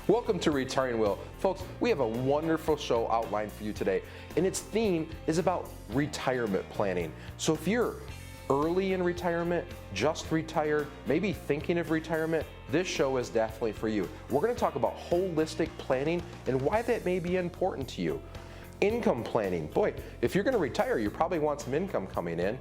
Welcome to Retiring Well. Folks, we have a wonderful show outlined for you today, and its theme is about retirement planning. So if you're early in retirement, just retired, maybe thinking of retirement, this show is definitely for you. We're going to talk about holistic planning and why that may be important to you. Income planning. Boy, if you're going to retire, you probably want some income coming in.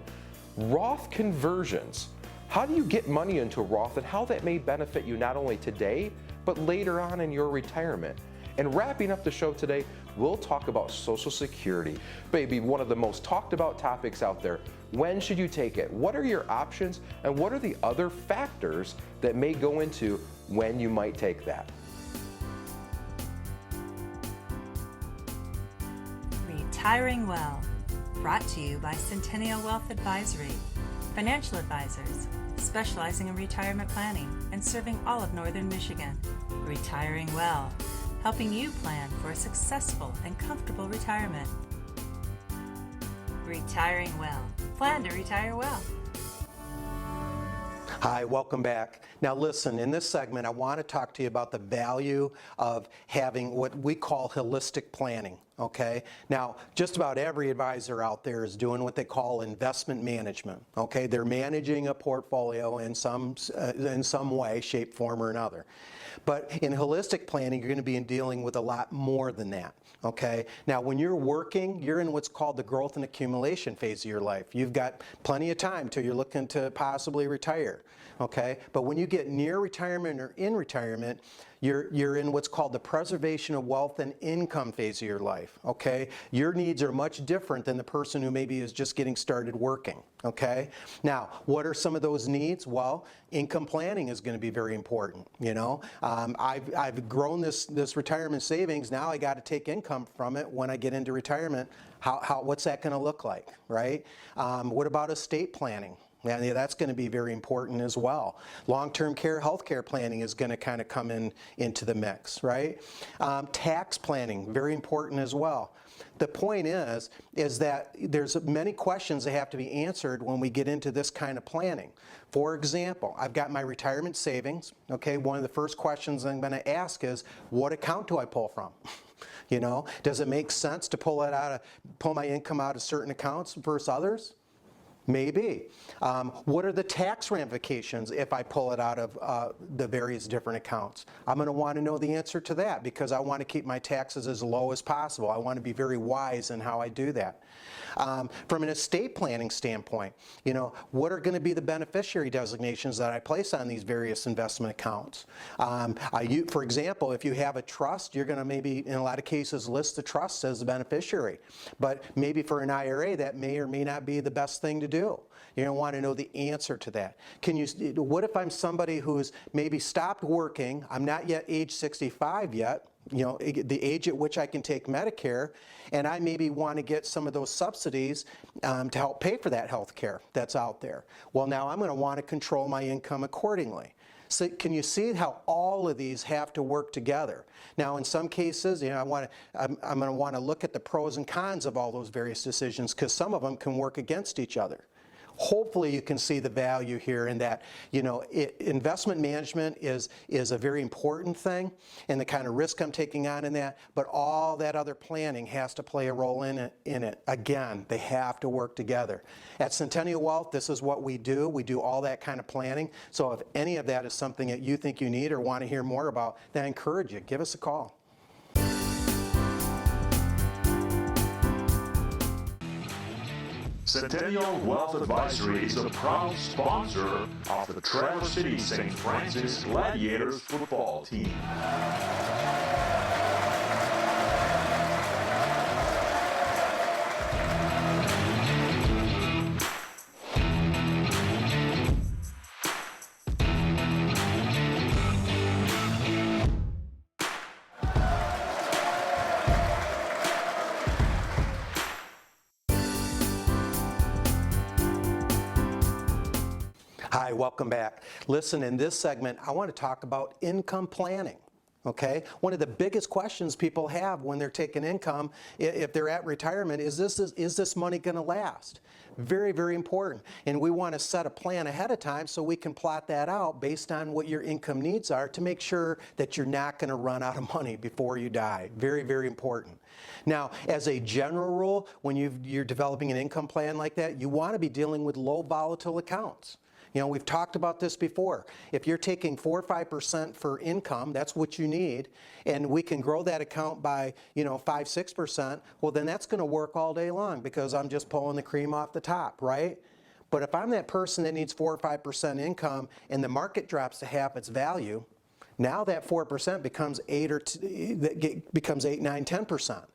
Roth Conversions. How do you get money into a Roth and how that may benefit you not only today, but later on in your retirement. And wrapping up the show today, we'll talk about Social Security. Maybe one of the most talked about topics out there. When should you take it? What are your options? And what are the other factors that may go into when you might take that? Retiring Well, brought to you by Centennial Wealth Advisory, financial advisors specializing in retirement planning and serving all of Northern Michigan. Retiring Well, helping you plan for a successful and comfortable retirement. Retiring Well, plan to retire well. Hi, welcome back. Now listen, in this segment I want to talk to you about the value of having what we call holistic planning, okay? Now, just about every advisor out there is doing what they call investment management, okay? They're managing a portfolio in some way, shape, form, or another. But in holistic planning, you're going to be dealing with a lot more than that, okay? Now, when you're working, you're in what's called the growth and accumulation phase of your life. You've got plenty of time till you're looking to possibly retire, okay? But when you get near retirement or in retirement, you're in what's called the preservation of wealth and income phase of your life, okay? Your needs are much different than the person who maybe is just getting started working, okay? Now, what are some of those needs? Well, income planning is going to be very important, you know? I've grown this retirement savings, now I got to take income from it when I get into retirement. What's that going to look like, right? What about estate planning? Yeah, that's going to be very important as well. Long-term care, healthcare planning is going to kind of come into the mix, right? Tax planning, very important as well. The point is that there's many questions that have to be answered when we get into this kind of planning. For example, I've got my retirement savings, okay? One of the first questions I'm going to ask is, what account do I pull from? You know, does it make sense to pull my income out of certain accounts versus others? Maybe. What are the tax ramifications if I pull it out of the various different accounts? I'm going to want to know the answer to that because I want to keep my taxes as low as possible. I want to be very wise in how I do that. From an estate planning standpoint, you know, what are going to be the beneficiary designations that I place on these various investment accounts? For example, if you have a trust, you're going to maybe, in a lot of cases, list the trust as the beneficiary. But maybe for an IRA, that may or may not be the best thing to do. You're going to want to know the answer to that. What if I'm somebody who's maybe stopped working, I'm not yet age 65 yet, you know, the age at which I can take Medicare, and I maybe want to get some of those subsidies to help pay for that health care that's out there. Well, now I'm going to want to control my income accordingly. So can you see how all of these have to work together? Now, in some cases, you know, I'm going to want to look at the pros and cons of all those various decisions because some of them can work against each other. Hopefully you can see the value here in that, you know, investment management is a very important thing and the kind of risk I'm taking on in that, but all that other planning has to play a role in it. Again, they have to work together. At Centennial Wealth, this is what we do. We do all that kind of planning. So if any of that is something that you think you need or want to hear more about, then I encourage you, give us a call. Centennial Wealth Advisory is a proud sponsor of the Traverse City St. Francis Gladiators football team. Hi, welcome back. Listen, in this segment, I want to talk about income planning. Okay? One of the biggest questions people have when they're taking income, if they're at retirement, is this money going to last? Very, very important. And we want to set a plan ahead of time so we can plot that out based on what your income needs are to make sure that you're not going to run out of money before you die. Very, very important. Now, as a general rule, when you're developing an income plan like that, you want to be dealing with low volatile accounts. You know, we've talked about this before. If you're taking 4 or 5% for income, that's what you need, and we can grow that account by, 5, 6%, well, then that's going to work all day long because I'm just pulling the cream off the top, right? But if I'm that person that needs 4 or 5% income and the market drops to half its value, now that 4% becomes 8, 9, 10%.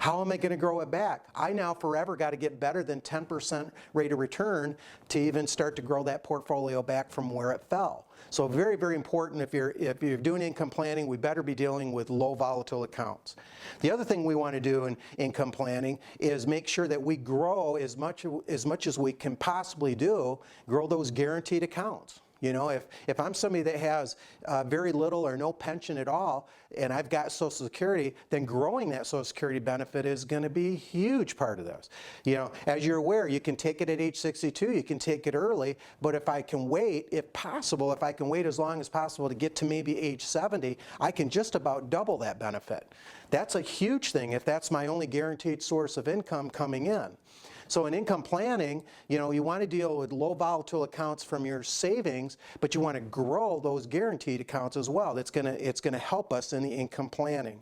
How am I going to grow it back? I now forever got to get better than 10% rate of return to even start to grow that portfolio back from where it fell. So very, very important if you're doing income planning, we better be dealing with low volatile accounts. The other thing we want to do in income planning is make sure that we grow as much as we can possibly do, grow those guaranteed accounts. You know, if I'm somebody that has very little or no pension at all, and I've got Social Security, then growing that Social Security benefit is going to be a huge part of this. You know, as you're aware, you can take it at age 62, you can take it early, but if I can wait, if possible, if I can wait as long as possible to get to maybe age 70, I can just about double that benefit. That's a huge thing if that's my only guaranteed source of income coming in. So in income planning, you know, you want to deal with low volatile accounts from your savings, but you want to grow those guaranteed accounts as well. It's going to help us in the income planning.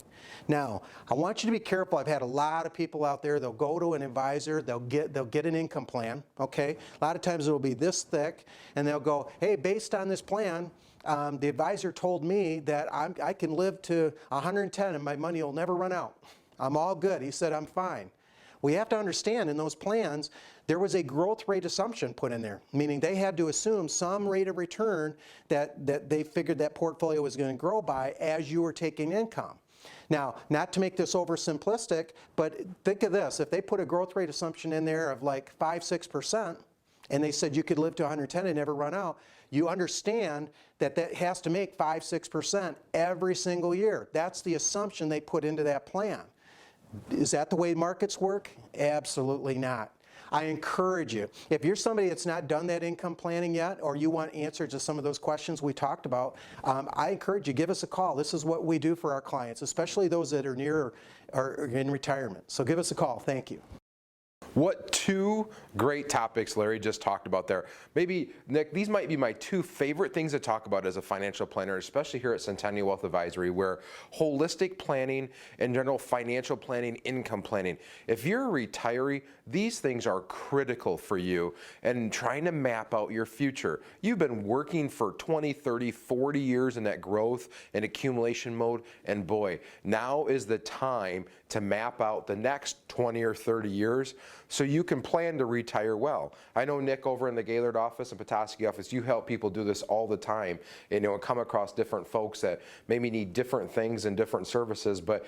Now, I want you to be careful. I've had a lot of people out there, they'll go to an advisor, they'll get an income plan, okay? A lot of times it'll be this thick, and they'll go, hey, based on this plan, the advisor told me that I can live to 110 and my money will never run out. I'm all good. He said I'm fine. We have to understand in those plans, there was a growth rate assumption put in there, meaning they had to assume some rate of return that they figured that portfolio was going to grow by as you were taking income. Now, not to make this oversimplistic, but think of this. If they put a growth rate assumption in there of like 5, 6%, and they said you could live to 110 and never run out, you understand that that has to make 5, 6% every single year. That's the assumption they put into that plan. Is that the way markets work? Absolutely not. I encourage you, if you're somebody that's not done that income planning yet, or you want answers to some of those questions we talked about, I encourage you, give us a call. This is what we do for our clients, especially those that are near or in retirement. So give us a call. Thank you. What two great topics Larry just talked about there. Maybe, Nick, these might be my two favorite things to talk about as a financial planner, especially here at Centennial Wealth Advisory, where holistic planning and general financial planning, income planning. If you're a retiree, these things are critical for you and trying to map out your future. You've been working for 20, 30, 40 years in that growth and accumulation mode, and boy, now is the time to map out the next 20 or 30 years so you can plan to retire well. I know, Nick, over in the Gaylord office and Petoskey office, you help people do this all the time, and come across different folks that maybe need different things and different services, but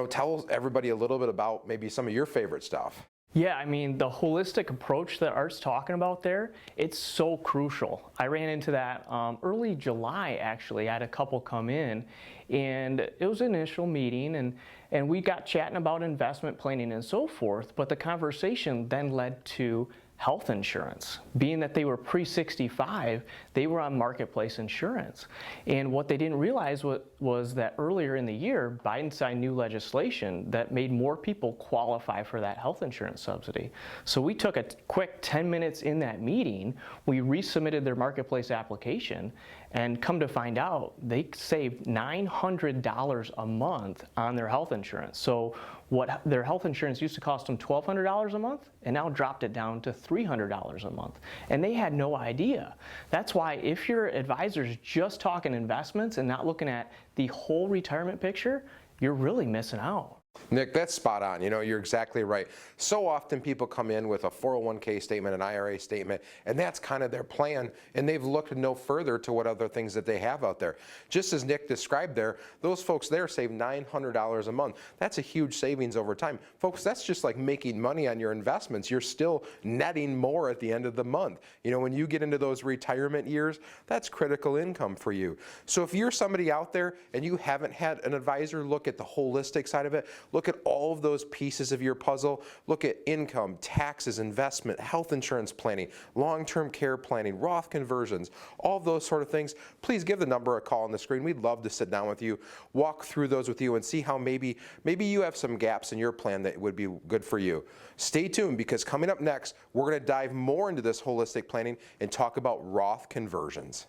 tell everybody a little bit about maybe some of your favorite stuff. Yeah, I mean, the holistic approach that Art's talking about there, it's so crucial. I ran into that early July, actually. I had a couple come in, and it was an initial meeting, and we got chatting about investment planning and so forth, but the conversation then led to health insurance. Being that they were pre-65, they were on marketplace insurance. And what they didn't realize was that earlier in the year, Biden signed new legislation that made more people qualify for that health insurance subsidy. So we took a quick 10 minutes in that meeting, we resubmitted their marketplace application, and come to find out, they saved $900 a month on their health insurance. So what their health insurance used to cost them $1,200 a month, and now dropped it down to $300 a month. And they had no idea. That's why if your advisor's just talking investments and not looking at the whole retirement picture, you're really missing out. Nick, that's spot on. You know, you're exactly right. So often people come in with a 401k statement, an IRA statement, and that's kind of their plan, and they've looked no further to what other things that they have out there. Just as Nick described there, those folks there save $900 a month. That's a huge savings over time. Folks, that's just like making money on your investments. You're still netting more at the end of the month. You know, when you get into those retirement years, that's critical income for you. So if you're somebody out there and you haven't had an advisor look at the holistic side of it, look at all of those pieces of your puzzle. Look at income, taxes, investment, health insurance planning, long-term care planning, Roth conversions, all of those sort of things. Please give the number a call on the screen. We'd love to sit down with you, walk through those with you, and see how maybe you have some gaps in your plan that would be good for you. Stay tuned, because coming up next, we're going to dive more into this holistic planning and talk about Roth conversions.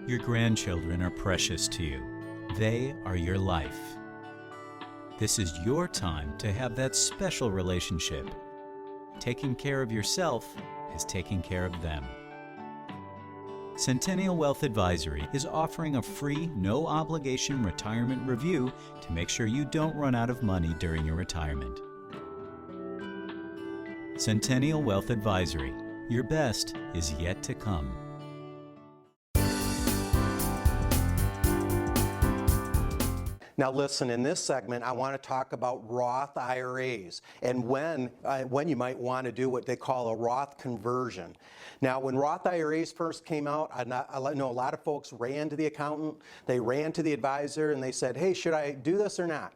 Your grandchildren are precious to you. They are your life. This is your time to have that special relationship. Taking care of yourself is taking care of them. Centennial Wealth Advisory is offering a free, no-obligation retirement review to make sure you don't run out of money during your retirement. Centennial Wealth Advisory. Your best is yet to come. Now listen, in this segment, I want to talk about Roth IRAs and when you might want to do what they call a Roth conversion. Now, when Roth IRAs first came out, I know a lot of folks ran to the accountant, they ran to the advisor, and they said, hey, should I do this or not?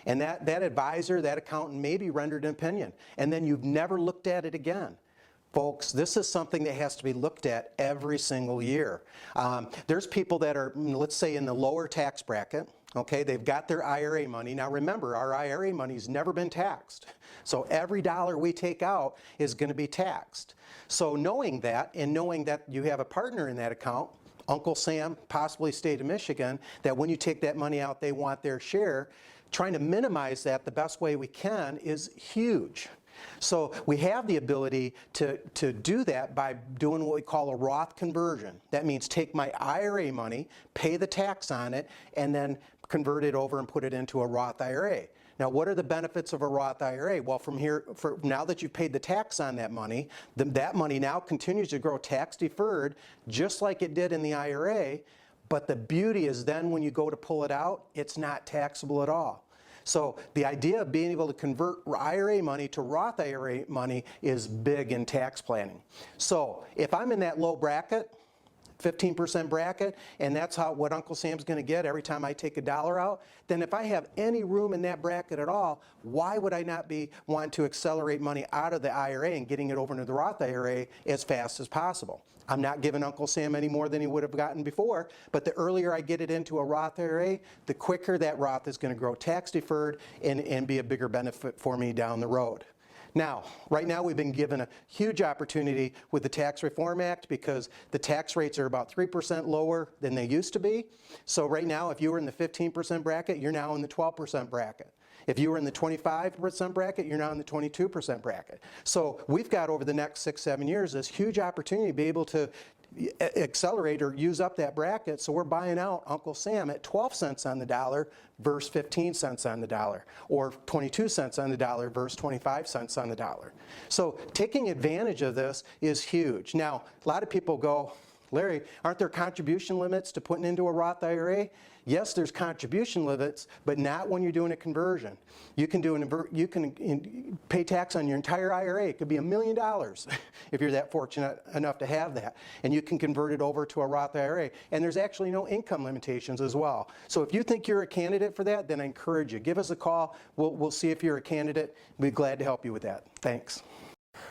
And that advisor, that accountant maybe rendered an opinion, and then you've never looked at it again. Folks, this is something that has to be looked at every single year. There's people that are, let's say, in the lower tax bracket. Okay, they've got their IRA money. Now remember, our IRA money's never been taxed. So every dollar we take out is going to be taxed. So knowing that, and knowing that you have a partner in that account, Uncle Sam, possibly state of Michigan, that when you take that money out, they want their share, trying to minimize that the best way we can is huge. So we have the ability to do that by doing what we call a Roth conversion. That means take my IRA money, pay the tax on it, and then convert it over and put it into a Roth IRA. Now, what are the benefits of a Roth IRA? Well, from here, now that you've paid the tax on that money, that money now continues to grow tax deferred, just like it did in the IRA. But the beauty is then when you go to pull it out, it's not taxable at all. So the idea of being able to convert IRA money to Roth IRA money is big in tax planning. So if I'm in that low bracket, 15% bracket, and that's what Uncle Sam's going to get every time I take a dollar out, then if I have any room in that bracket at all, why would I not want to accelerate money out of the IRA and getting it over into the Roth IRA as fast as possible? I'm not giving Uncle Sam any more than he would have gotten before, but the earlier I get it into a Roth IRA, the quicker that Roth is going to grow tax deferred and be a bigger benefit for me down the road. Now, right now we've been given a huge opportunity with the Tax Reform Act because the tax rates are about 3% lower than they used to be. So right now, if you were in the 15% bracket, you're now in the 12% bracket. If you were in the 25% bracket, you're now in the 22% bracket. So we've got over the next 6-7 years this huge opportunity to be able to accelerate or use up that bracket. So we're buying out Uncle Sam at 12 cents on the dollar versus 15 cents on the dollar, or 22 cents on the dollar versus 25 cents on the dollar. So taking advantage of this is huge. Now, a lot of people go, Larry, aren't there contribution limits to putting into a Roth IRA? Yes, there's contribution limits, but not when you're doing a conversion. You can pay tax on your entire IRA. It could be $1 million if you're that fortunate enough to have that. And you can convert it over to a Roth IRA. And there's actually no income limitations as well. So if you think you're a candidate for that, then I encourage you. Give us a call. We'll see if you're a candidate. We'd be glad to help you with that. Thanks.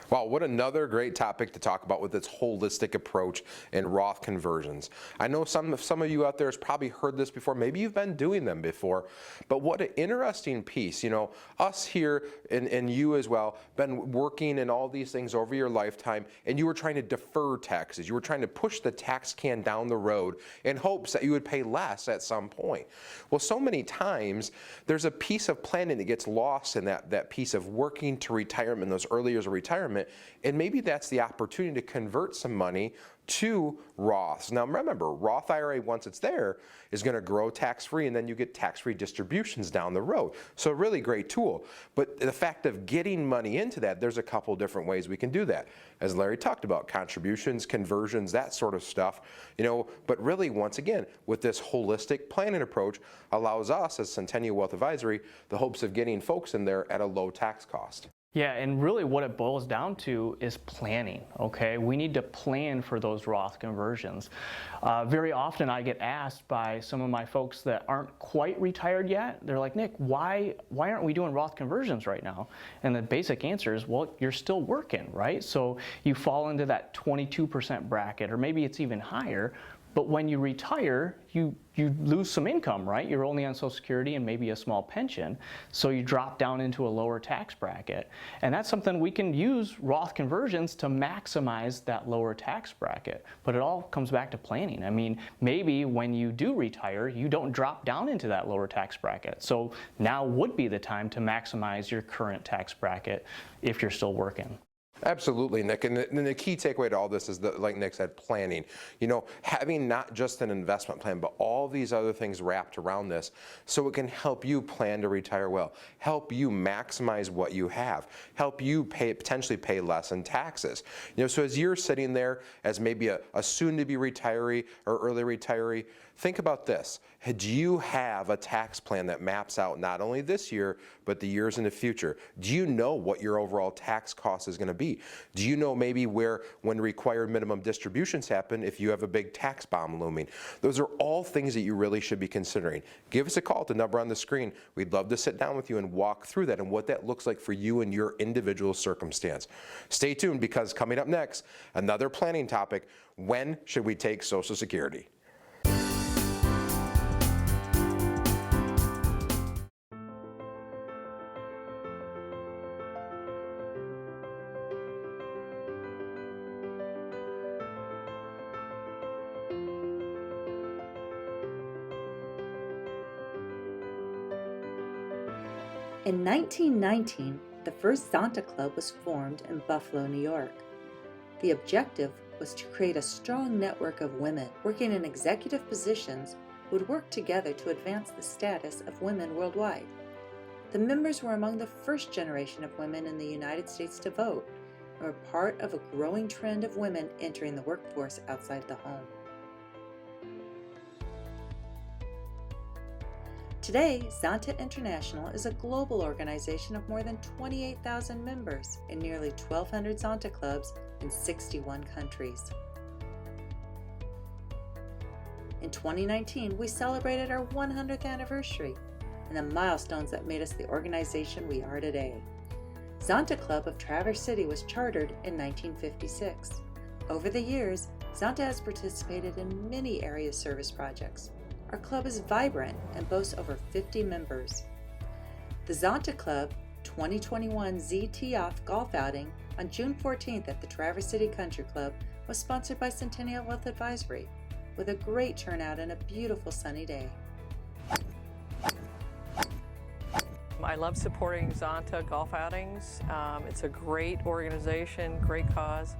Wow, what another great topic to talk about with this holistic approach in Roth conversions. I know some of you out there has probably heard this before, maybe you've been doing them before, but what an interesting piece. You know, us here and you as well, been working in all these things over your lifetime, and you were trying to defer taxes. You were trying to push the tax can down the road in hopes that you would pay less at some point. Well, so many times there's a piece of planning that gets lost in that piece of working to retirement, those early years of retirement. And maybe that's the opportunity to convert some money to Roths. Now remember, Roth IRA, once it's there, is going to grow tax-free, and then you get tax-free distributions down the road. So a really great tool. But the fact of getting money into that, there's a couple different ways we can do that. As Larry talked about, contributions, conversions, that sort of stuff. You know, but really, once again, with this holistic planning approach, allows us as Centennial Wealth Advisory the hopes of getting folks in there at a low tax cost. Yeah, and really what it boils down to is planning, okay? We need to plan for those Roth conversions. Very often I get asked by some of my folks that aren't quite retired yet, they're like, Nick, why aren't we doing Roth conversions right now? And the basic answer is, well, you're still working, right? So you fall into that 22% bracket, or maybe it's even higher. But when you retire, you lose some income, right? You're only on Social Security and maybe a small pension, so you drop down into a lower tax bracket. And that's something we can use Roth conversions to maximize that lower tax bracket. But it all comes back to planning. I mean, maybe when you do retire, you don't drop down into that lower tax bracket. So now would be the time to maximize your current tax bracket if you're still working. Absolutely, Nick. And the key takeaway to all this is that, like Nick said, planning. You know, having not just an investment plan, but all these other things wrapped around this, so it can help you plan to retire well, help you maximize what you have, help you potentially pay less in taxes. You know, so as you're sitting there as maybe a soon-to-be retiree or early retiree, think about this. Do you have a tax plan that maps out not only this year, but the years in the future? Do you know what your overall tax cost is going to be? Do you know maybe when required minimum distributions happen, if you have a big tax bomb looming? Those are all things that you really should be considering. Give us a call at the number on the screen. We'd love to sit down with you and walk through that and what that looks like for you and your individual circumstance. Stay tuned, because coming up next, another planning topic: when should we take Social Security? In 1919, the first Zonta Club was formed in Buffalo, New York. The objective was to create a strong network of women working in executive positions who would work together to advance the status of women worldwide. The members were among the first generation of women in the United States to vote, and were part of a growing trend of women entering the workforce outside the home. Today, Zonta International is a global organization of more than 28,000 members in nearly 1,200 Zonta clubs in 61 countries. In 2019, we celebrated our 100th anniversary and the milestones that made us the organization we are today. Zonta Club of Traverse City was chartered in 1956. Over the years, Zonta has participated in many area service projects. Our club is vibrant and boasts over 50 members. The Zonta Club 2021 ZT Off golf outing on June 14th at the Traverse City Country Club was sponsored by Centennial Wealth Advisory, with a great turnout and a beautiful sunny day. I love supporting Zonta golf outings. It's a great organization, great cause,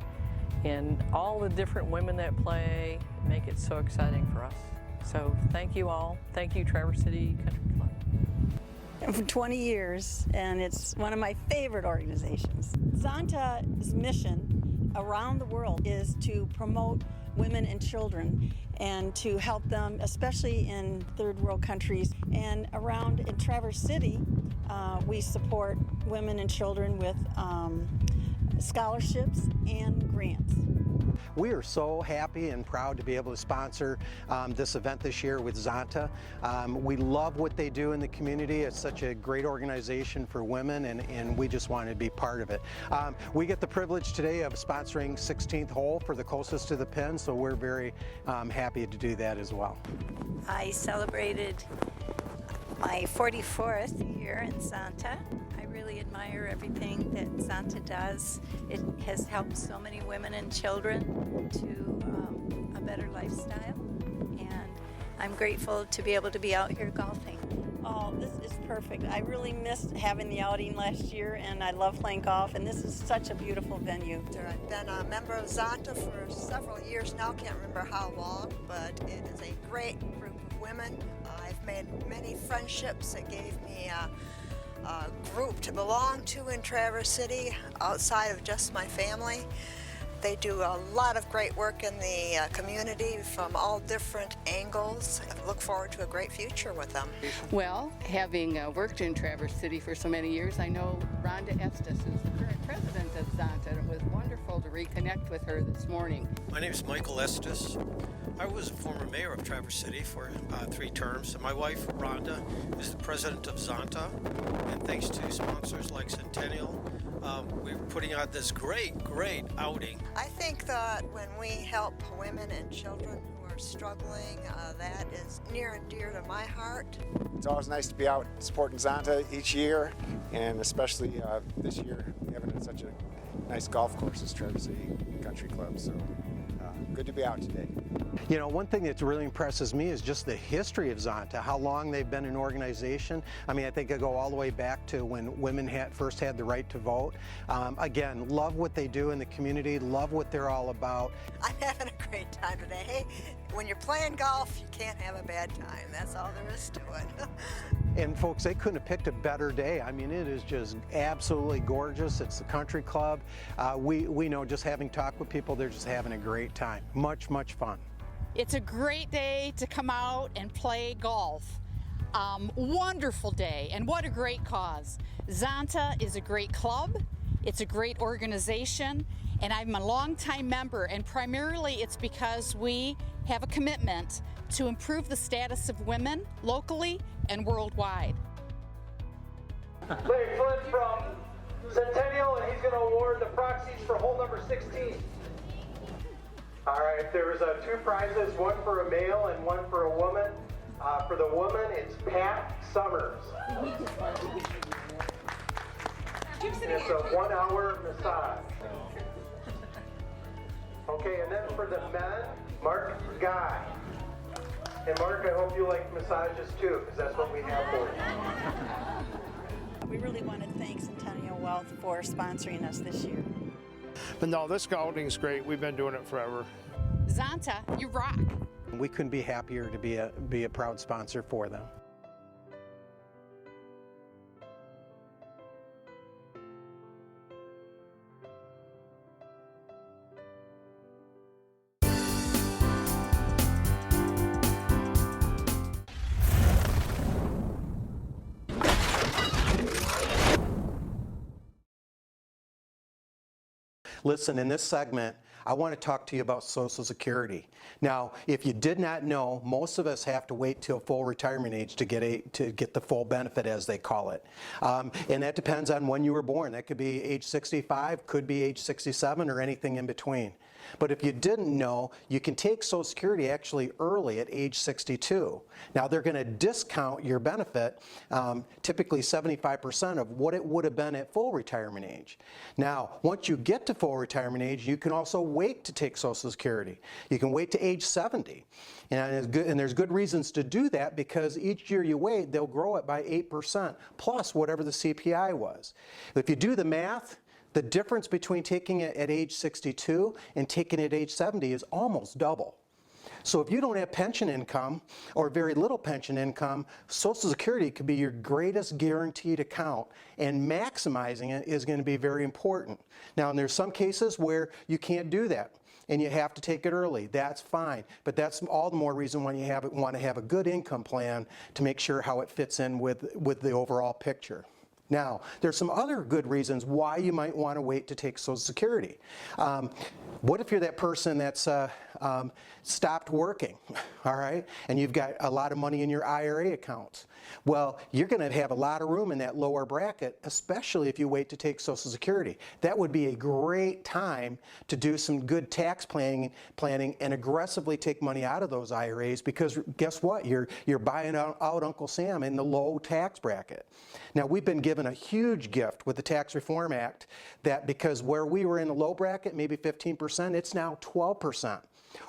and all the different women that play make it so exciting for us. So thank you all. Thank you, Traverse City Country Club. For 20 years, and it's one of my favorite organizations. Zonta's mission around the world is to promote women and children and to help them, especially in third world countries. And around in Traverse City, we support women and children with scholarships and grants. We are so happy and proud to be able to sponsor this event this year with Zonta. We love what they do in the community. It's such a great organization for women, and we just wanted to be part of it. We get the privilege today of sponsoring 16th hole for the closest to the pin, so we're very happy to do that as well. I celebrated my 44th year in Zonta. I really admire everything that Zonta does. It has helped so many women and children to a better lifestyle, and I'm grateful to be able to be out here golfing. Oh, this is perfect. I really missed having the outing last year, and I love playing golf, and this is such a beautiful venue. I've been a member of Zonta for several years now, can't remember how long, but it is a great group of women. I've made many friendships that gave me a group to belong to in Traverse City outside of just my family. They do a lot of great work in the community from all different angles. I look forward to a great future with them. Well, having worked in Traverse City for so many years, I know Rhonda Estes is the current president of Zonta, and it was wonderful to reconnect with her this morning. My name is Michael Estes. I was a former mayor of Traverse City for 3 terms, and my wife, Rhonda, is the president of Zonta. And thanks to sponsors like Centennial, we're putting on this great outing. I think that when we help women and children who are struggling, that is near and dear to my heart. It's always nice to be out supporting Zonta each year, and especially this year, having such a nice golf course as Traverse City Country Club. So good to be out today. You know, one thing that really impresses me is just the history of Zonta, how long they've been an organization. I mean, I think I go all the way back to when women first had the right to vote. Again, love what they do in the community, love what they're all about. I'm having a great time today. Hey, when you're playing golf, you can't have a bad time. That's all there is to it. And folks, they couldn't have picked a better day. I mean, it is just absolutely gorgeous. It's the country club. We know, just having talked with people, they're just having a great time. Much fun. It's a great day to come out and play golf. Wonderful day, and what a great cause. Zonta is a great club, it's a great organization, and I'm a longtime member, and primarily it's because we have a commitment to improve the status of women locally and worldwide. Larry Flint from Centennial, and he's going to award the proxies for hole number 16. All right, there's 2 prizes, one for a male and one for a woman. For the woman, it's Pat Summers. It's a 1-hour massage. Okay, and then for the men, Mark Guy. And Mark, I hope you like massages too, because that's what we have for you. We really want to thank Centennial Wealth for sponsoring us this year. But no, this outing is great. We've been doing it forever. Zonta, you rock. We couldn't be happier to be a proud sponsor for them. Listen, in this segment, I want to talk to you about Social Security. Now, if you did not know, most of us have to wait till full retirement age to get the full benefit, as they call it. And that depends on when you were born. That could be age 65, could be age 67, or anything in between. But if you didn't know, you can take Social Security actually early at age 62. Now, they're going to discount your benefit, typically 75% of what it would have been at full retirement age. Now, once you get to full retirement age, you can also wait to take Social Security. You can wait to age 70. And there's good reasons to do that, because each year you wait, they'll grow it by 8% plus whatever the CPI was. If you do the math, the difference between taking it at age 62 and taking it at age 70 is almost double. So if you don't have pension income or very little pension income, Social Security could be your greatest guaranteed account, and maximizing it is going to be very important. Now, and there's some cases where you can't do that and you have to take it early. That's fine, but that's all the more reason why you want to have a good income plan to make sure how it fits in with the overall picture. Now, there's some other good reasons why you might want to wait to take Social Security. What if you're that person that's stopped working, all right, and you've got a lot of money in your IRA accounts? Well, you're going to have a lot of room in that lower bracket, especially if you wait to take Social Security. That would be a great time to do some good tax planning and aggressively take money out of those IRAs, because guess what? You're buying out Uncle Sam in the low tax bracket. Now, we've been given a huge gift with the Tax Reform Act, that because where we were in the low bracket, maybe 15%, it's now 12%.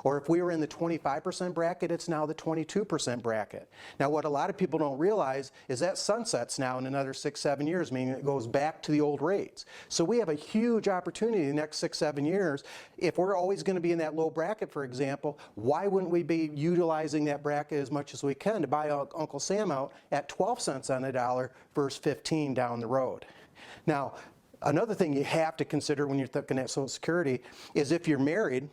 Or if we were in the 25% bracket, it's now the 22% bracket. Now, what a lot of people don't realize is that sunsets now in another 6-7 years, meaning it goes back to the old rates. So we have a huge opportunity in the next 6-7 years. If we're always going to be in that low bracket, for example, why wouldn't we be utilizing that bracket as much as we can to buy Uncle Sam out at 12 cents on the dollar versus 15 down the road? Now, another thing you have to consider when you're looking at Social Security is if you're married,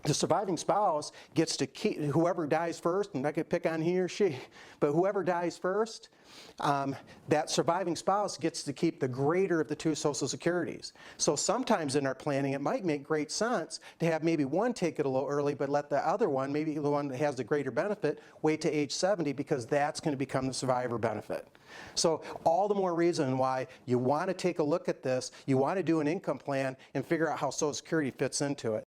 the surviving spouse gets to keep, whoever dies first, and I could pick on he or she, but whoever dies first, that surviving spouse gets to keep the greater of the two Social Securities. So sometimes in our planning, it might make great sense to have maybe one take it a little early, but let the other one, maybe the one that has the greater benefit, wait to age 70, because that's going to become the survivor benefit. So all the more reason why you want to take a look at this, you want to do an income plan and figure out how Social Security fits into it.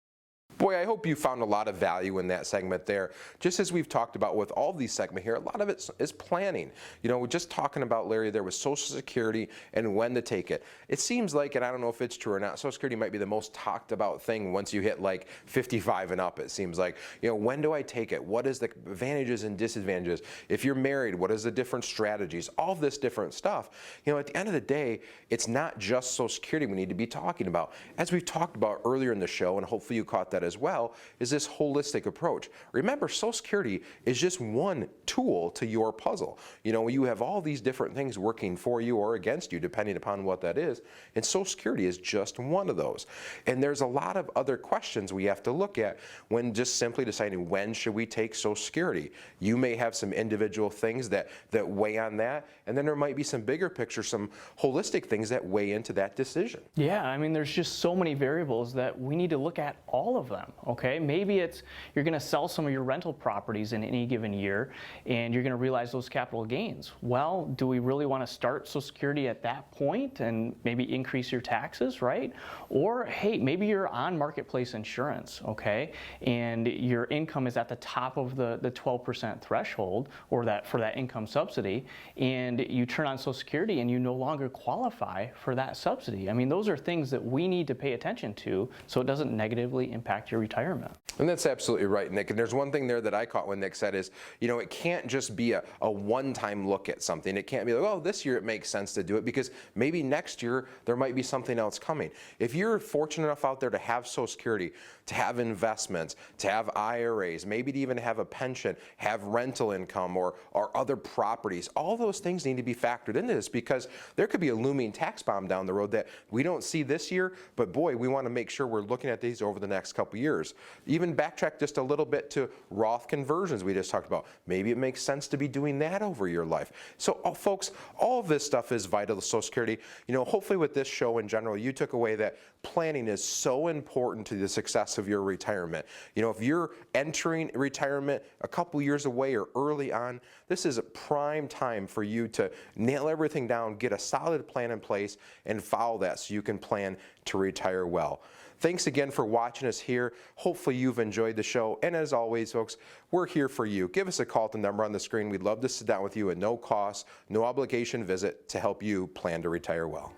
Boy, I hope you found a lot of value in that segment there. Just as we've talked about with all of these segments here, a lot of it is planning. You know, we're just talking about, Larry, there was Social Security and when to take it. It seems like, and I don't know if it's true or not, Social Security might be the most talked about thing once you hit like 55 and up. It seems like, you know, when do I take it? What is the advantages and disadvantages? If you're married, what is the different strategies? All of this different stuff. You know, at the end of the day, it's not just Social Security we need to be talking about. As we've talked about earlier in the show, and hopefully you caught that as well, is this holistic approach. Remember, Social Security is just one tool to your puzzle. You know, you have all these different things working for you or against you, depending upon what that is, and Social Security is just one of those. And there's a lot of other questions we have to look at when just simply deciding when should we take Social Security. You may have some individual things that weigh on that, and then there might be some bigger picture, some holistic things that weigh into that decision. Yeah, I mean, there's just so many variables that we need to look at all of them. Okay, maybe it's you're going to sell some of your rental properties in any given year and you're going to realize those capital gains. Well, do we really want to start Social Security at that point and maybe increase your taxes, right? Or hey, maybe you're on marketplace insurance, okay, and your income is at the top of the 12% threshold, or that for that income subsidy, and you turn on Social Security and you no longer qualify for that subsidy. I mean, those are things that we need to pay attention to so it doesn't negatively impact your retirement. And that's absolutely right, Nick. And there's one thing there that I caught when Nick said is, you know, it can't just be a one-time look at something. It can't be like, oh, this year it makes sense to do it, because maybe next year there might be something else coming. If you're fortunate enough out there to have Social Security, to have investments, to have IRAs, maybe to even have a pension, have rental income or other properties, all those things need to be factored into this, because there could be a looming tax bomb down the road that we don't see this year, but boy, we want to make sure we're looking at these over the next couple years. Even backtrack just a little bit to Roth Conversions we just talked about. Maybe it makes sense to be doing that over your life. So folks, all of this stuff is vital to Social Security. You know, hopefully with this show in general, you took away that planning is so important to the success of your retirement. You know, if you're entering retirement a couple years away or early on, this is a prime time for you to nail everything down, get a solid plan in place, and follow that so you can plan to retire well. Thanks again for watching us here. Hopefully you've enjoyed the show. And as always, folks, we're here for you. Give us a call at the number on the screen. We'd love to sit down with you at no cost, no obligation visit to help you plan to retire well.